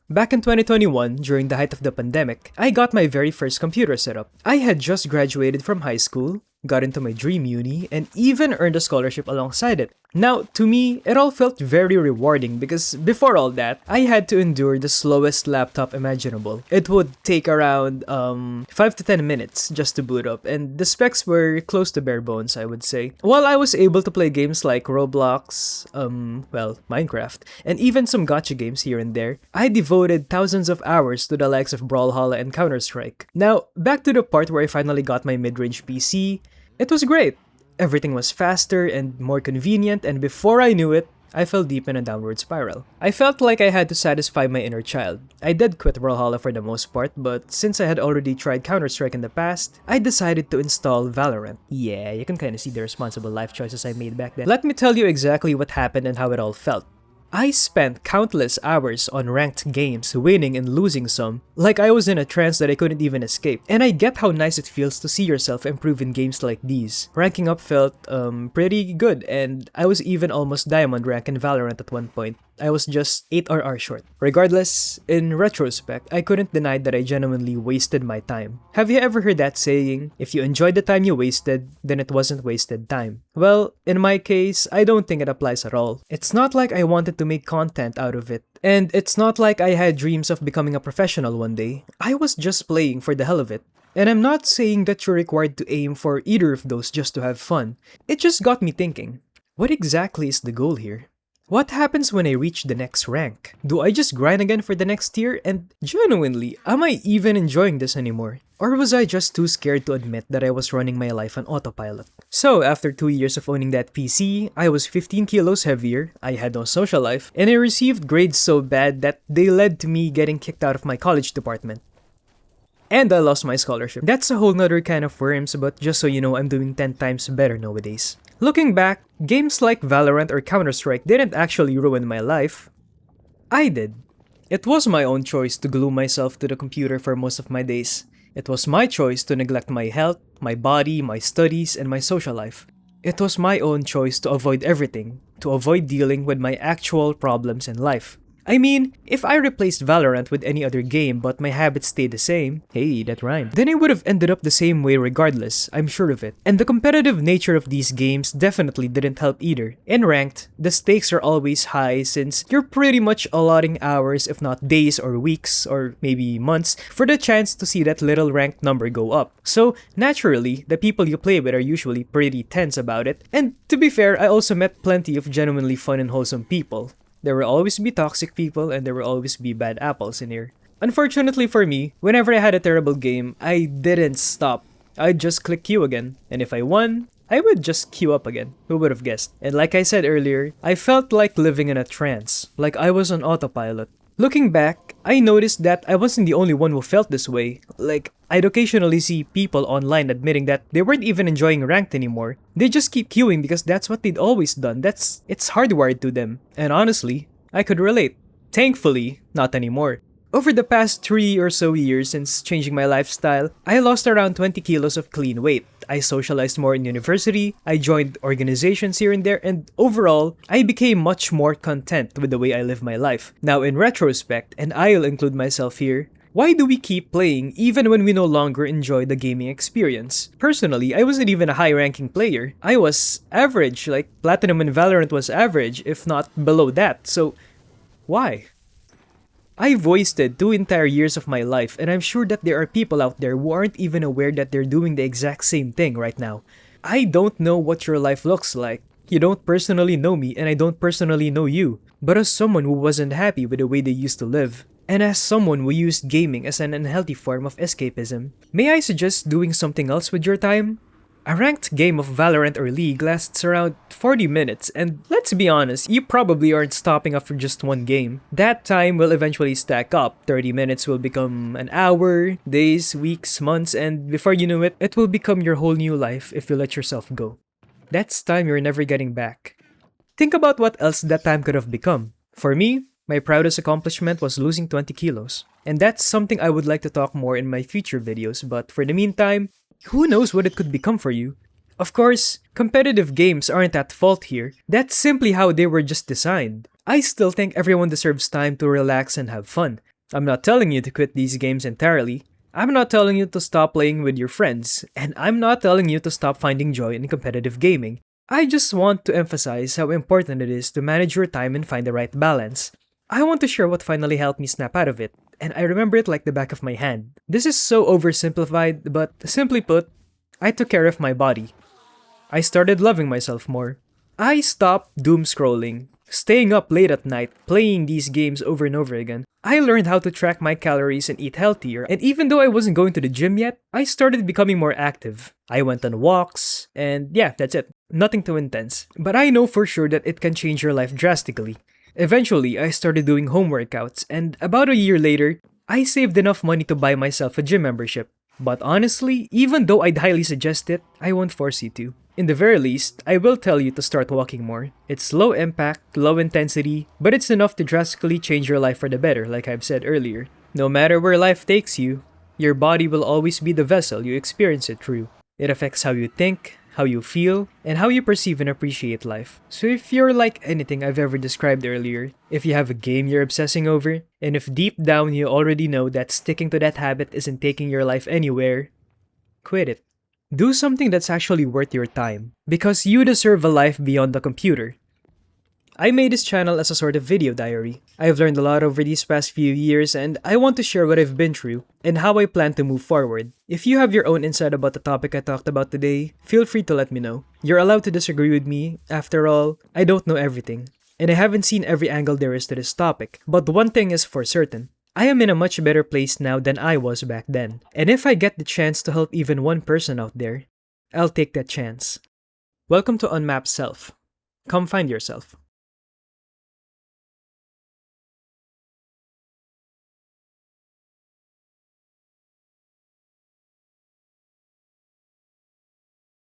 Back in 2021, during the height of the pandemic, I got my very first computer setup. I had just graduated from high school, got into my dream uni, and even earned a scholarship alongside it. Now, to me, it all felt very rewarding because before all that, I had to endure the slowest laptop imaginable. It would take around 5 to 10 minutes just to boot up, and the specs were close to bare bones, I would say. While I was able to play games like Roblox, Minecraft, and even some gacha games here and there, I devoted thousands of hours to the likes of Brawlhalla and Counter-Strike. Now, back to the part where I finally got my mid-range PC, it was great. Everything was faster and more convenient, and before I knew it, I fell deep in a downward spiral. I felt like I had to satisfy my inner child. I did quit Brawlhalla for the most part, but since I had already tried Counter-Strike in the past, I decided to install Valorant. Yeah, you can kinda see the responsible life choices I made back then. Let me tell you exactly what happened and how it all felt. I spent countless hours on ranked games, winning and losing some, like I was in a trance that I couldn't even escape. And I get how nice it feels to see yourself improve in games like these. Ranking up felt, pretty good, and I was even almost diamond rank in Valorant at one point. I was just 8 RR short. Regardless, in retrospect, I couldn't deny that I genuinely wasted my time. Have you ever heard that saying, if you enjoyed the time you wasted, then it wasn't wasted time? Well, in my case, I don't think it applies at all. It's not like I wanted to make content out of it. And it's not like I had dreams of becoming a professional one day. I was just playing for the hell of it. And I'm not saying that you're required to aim for either of those just to have fun. It just got me thinking, what exactly is the goal here? What happens when I reach the next rank? Do I just grind again for the next tier? And genuinely, am I even enjoying this anymore? Or was I just too scared to admit that I was running my life on autopilot? So, after 2 years of owning that PC, I was 15 kilos heavier, I had no social life, and I received grades so bad that they led to me getting kicked out of my college department. And I lost my scholarship. That's a whole nother kind of worms, but just so you know, I'm doing 10 times better nowadays. Looking back, games like Valorant or Counter-Strike didn't actually ruin my life. I did. It was my own choice to glue myself to the computer for most of my days. It was my choice to neglect my health, my body, my studies, and my social life. It was my own choice to avoid everything, to avoid dealing with my actual problems in life. I mean, if I replaced Valorant with any other game but my habits stayed the same, hey, that rhymed, then I would have ended up the same way regardless, I'm sure of it. And the competitive nature of these games definitely didn't help either. In ranked, the stakes are always high since you're pretty much allotting hours if not days or weeks or maybe months for the chance to see that little ranked number go up. So naturally, the people you play with are usually pretty tense about it. And to be fair, I also met plenty of genuinely fun and wholesome people. There will always be toxic people and there will always be bad apples in here. Unfortunately for me, whenever I had a terrible game, I didn't stop. I'd just click queue again, and if I won, I would just queue up again. Who would have guessed? And like I said earlier, I felt like living in a trance, like I was on autopilot. Looking back, I noticed that I wasn't the only one who felt this way. Like, I'd occasionally see people online admitting that they weren't even enjoying ranked anymore. They just keep queuing because that's what they'd always done. It's hardwired to them. And honestly, I could relate. Thankfully, not anymore. Over the past 3 or so years since changing my lifestyle, I lost around 20 kilos of clean weight. I socialized more in university, I joined organizations here and there, and overall, I became much more content with the way I live my life. Now in retrospect, and I'll include myself here, why do we keep playing even when we no longer enjoy the gaming experience? Personally, I wasn't even a high-ranking player. I was average, like Platinum in Valorant was average, if not below that, so why? I've wasted 2 entire years of my life, and I'm sure that there are people out there who aren't even aware that they're doing the exact same thing right now. I don't know what your life looks like. You don't personally know me, and I don't personally know you. But as someone who wasn't happy with the way they used to live, and as someone who used gaming as an unhealthy form of escapism, may I suggest doing something else with your time? A ranked game of Valorant or League lasts around 40 minutes, and let's be honest, you probably aren't stopping after just one game. That time will eventually stack up. 30 minutes will become an hour, days, weeks, months, and before you know it, it will become your whole new life if you let yourself go. That's time you're never getting back. Think about what else that time could have become. For me, my proudest accomplishment was losing 20 kilos. And that's something I would like to talk more in my future videos, but for the meantime, who knows what it could become for you? Of course, competitive games aren't at fault here. That's simply how they were just designed. I still think everyone deserves time to relax and have fun. I'm not telling you to quit these games entirely. I'm not telling you to stop playing with your friends, and I'm not telling you to stop finding joy in competitive gaming. I just want to emphasize how important it is to manage your time and find the right balance. I want to share what finally helped me snap out of it, and I remember it like the back of my hand. This is so oversimplified, but simply put, I took care of my body. I started loving myself more. I stopped doom scrolling, staying up late at night, playing these games over and over again. I learned how to track my calories and eat healthier, and even though I wasn't going to the gym yet, I started becoming more active. I went on walks, and yeah, that's it. Nothing too intense. But I know for sure that it can change your life drastically. Eventually, I started doing home workouts, and about a year later, I saved enough money to buy myself a gym membership. But honestly, even though I'd highly suggest it, I won't force you to. In the very least, I will tell you to start walking more. It's low impact, low intensity, but it's enough to drastically change your life for the better, like I've said earlier. No matter where life takes you, your body will always be the vessel you experience it through. It affects how you think, how you feel, and how you perceive and appreciate life. So if you're like anything I've ever described earlier, if you have a game you're obsessing over, and if deep down you already know that sticking to that habit isn't taking your life anywhere, quit it. Do something that's actually worth your time, because you deserve a life beyond the computer. I made this channel as a sort of video diary. I've learned a lot over these past few years, and I want to share what I've been through and how I plan to move forward. If you have your own insight about the topic I talked about today, feel free to let me know. You're allowed to disagree with me. After all, I don't know everything, and I haven't seen every angle there is to this topic. But one thing is for certain. I am in a much better place now than I was back then. And if I get the chance to help even one person out there, I'll take that chance. Welcome to Unmapped Self. Come find yourself.